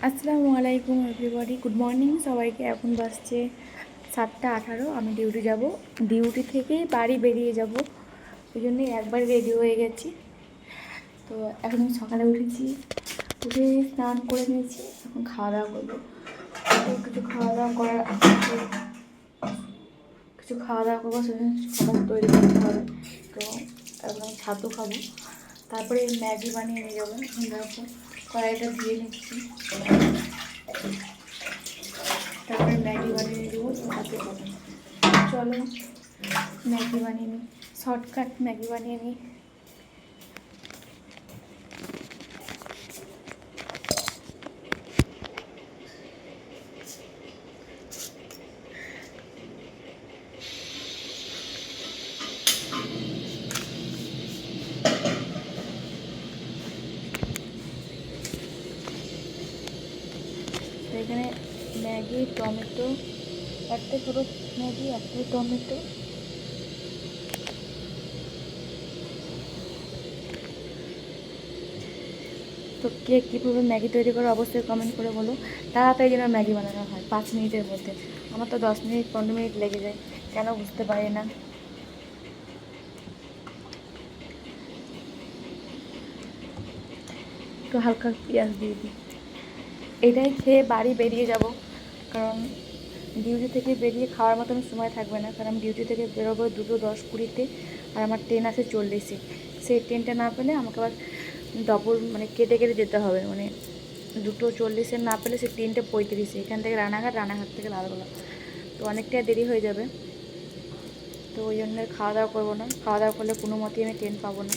আসসালামু আলাইকুম everybody, good morning সবাইকে। এখন বাজছে 7:18। আমি ডিউটি যাব, ডিউটি থেকেই বাড়ি বেরিয়ে যাব, ওই জন্যই একবার রেডি হয়ে গেছি। তো এখন আমি সকালে উঠেছি, উঠে স্নান করে নিয়েছি, এখন খাওয়া দাওয়া করবো। তো কিছু খাওয়া দাওয়া করার করবো, সেদিন খাবার তৈরি করতে হবে। তো এখন আমি ছাতু খাবো, তারপরে ম্যাগি বানিয়ে নিয়ে যাবো। এখন দেখো কড়াইটা ধুয়ে নিচ্ছি, তারপরে ম্যাগি বানিয়ে দেবো হাতে পাবো। চলো ম্যাগি বানিয়ে নিই, শর্টকাট ম্যাগি বানিয়ে নিই। তো এখানে ম্যাগি, টমেটো, একটা ছোটো ম্যাগি, একটা টমেটো, তো কে কীভাবে ম্যাগি তৈরি করে অবশ্যই কমেন্ট করে বলো। তাড়াতাড়ি যেন ম্যাগি বানানো হয় 5 মিনিটের মধ্যে। আমার তো 10 মিনিট 15 মিনিট লেগে যায়, কেন বুঝতে পারি না। একটু হালকা পেঁয়াজ দিয়ে দিই। এটাই খেয়ে বাড়ি বেরিয়ে যাব, কারণ ডিউটি থেকে বেরিয়ে খাওয়ার মতন সময় থাকবে না, কারণ ডিউটি থেকে বেরোবো 2:10-20-তে, আর আমার ট্রেন আছে 40-এ। সেই ট্রেনটা না পেলে আমাকে আবার ডবল কেটে কেটে যেতে হবে, 2:40-এ না পেলে সে 3:35, এখান থেকে রানাঘাট থেকে লালগোলা, তো অনেকটাই দেরি হয়ে যাবে। তো ওই জন্য খাওয়া দাওয়া করবো না, খাওয়া দাওয়া করলে কোনো মতেই আমি ট্রেন পাবো না।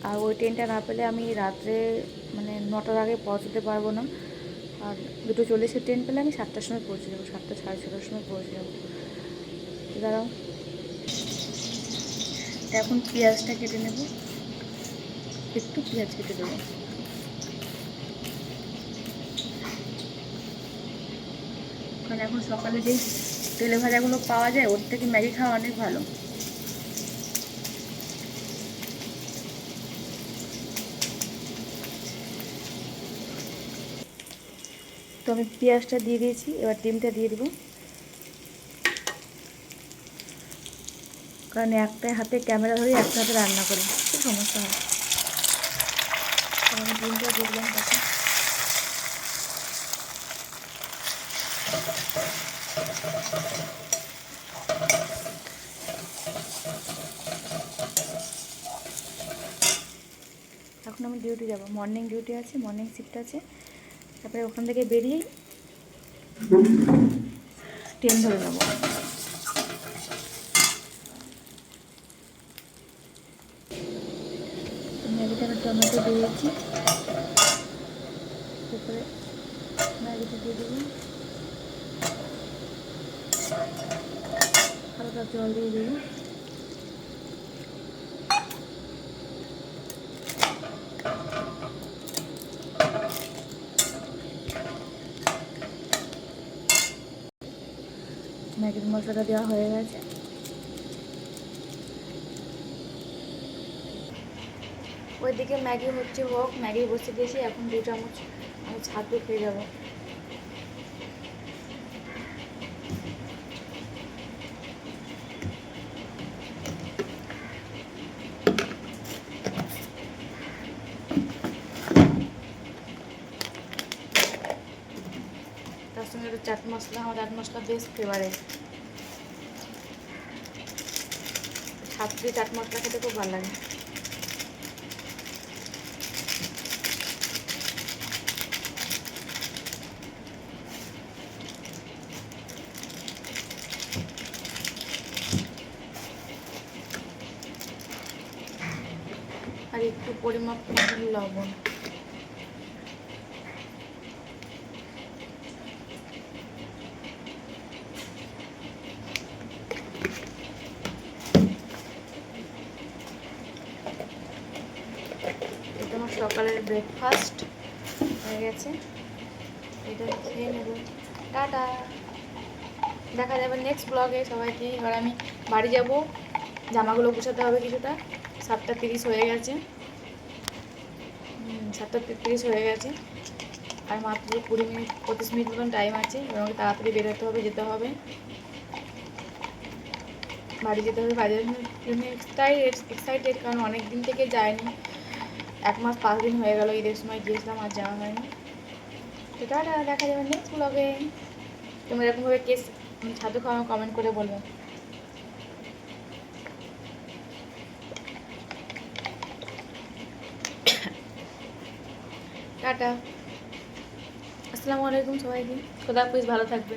আর ওই ট্রেনটা না পেলে আমি রাত্রে 9টার আগে পৌঁছতে পারবো না। আর 2:40-এর ট্রেন পেলে আমি 7টার সময় পৌঁছে যাবো, 7টা সাড়ে 7টার সময় পৌঁছে যাবো। দাঁড়াও, এখন পেঁয়াজটা কেটে নেব, একটু পেঁয়াজ কেটে দেবো, কারণ এখন সকালে যেই তেলে ভাজাগুলো পাওয়া যায় ওর থেকে ম্যাগি খাওয়া অনেক ভালো। তো আমি পেঁয়াজটা দিয়ে দিয়েছি, এবার ডিমটা দিয়ে দেবো, কারণ একটা হাতে ক্যামেরা ধরে একটা হাতে রান্না করি, খুব সমস্যা হয়। আমি ডিমটা দিয়ে দিলাম তখন। এখন আমি ডিউটি যাব, মর্নিং ডিউটি আছে, মর্নিং শিফট আছে। তারপরে ওখান থেকে বেরিয়েই ট্রেন ধরে নেব। ম্যাগিটা আমি টমেটো দিয়েছি, তারপরে ম্যাগিটা দিয়ে দেবো, হালকা জল দিয়ে দেবো। ম্যাগির মশলাটা দেওয়া হয়ে গেছে। ওইদিকে ম্যাগি হচ্ছে হোক, ম্যাগি বসে দিয়েছি, এখন 2 চামচ আমি ছাতু খেয়ে যাবো। তার সঙ্গে একটু চাট মশলা, আমার চাট মশলা বেশ ফেভারিট, ছাতু দিয়ে চাট মশলা খেতে খুব ভালো লাগে। আর একটু পরিমাপ মতো লবণ। এটা আমার সকালের ব্রেকফাস্ট হয়ে গেছে, এটা খেয়ে নেব। টাটা, দেখা যাবে নেক্সট ব্লগে সবাইকে। এবার আমি বাড়ি যাব, জামাগুলো গুছাতে হবে কিছুটা। 7:30 হয়ে গেছে, 7:30 হয়ে গেছে। আর মাত্র 20 মিনিট 25 মিনিট মতন টাইম আছে, এবং তাড়াতাড়ি বেরোতে হবে, যেতে হবে, বাড়ি যেতে হবে। বাজারের জন্য এক্সাইটেড, কারণ অনেক দিন থেকে যায়নি, 1 মাস 5 দিন হয়ে গেল, ঈদের সময় গিয়েছিলাম, আর যাওয়া হয়নি। তো টাটা, দেখা যাবে নেক্সট ব্লগে। তোমরা এরকমভাবে কেস ছাতু খাওয়া কমেন্ট করে বলবে। টাটা, আসসালামু আলাইকুম সবাইকে, খোদা হাফেজ, ভালো থাকবে।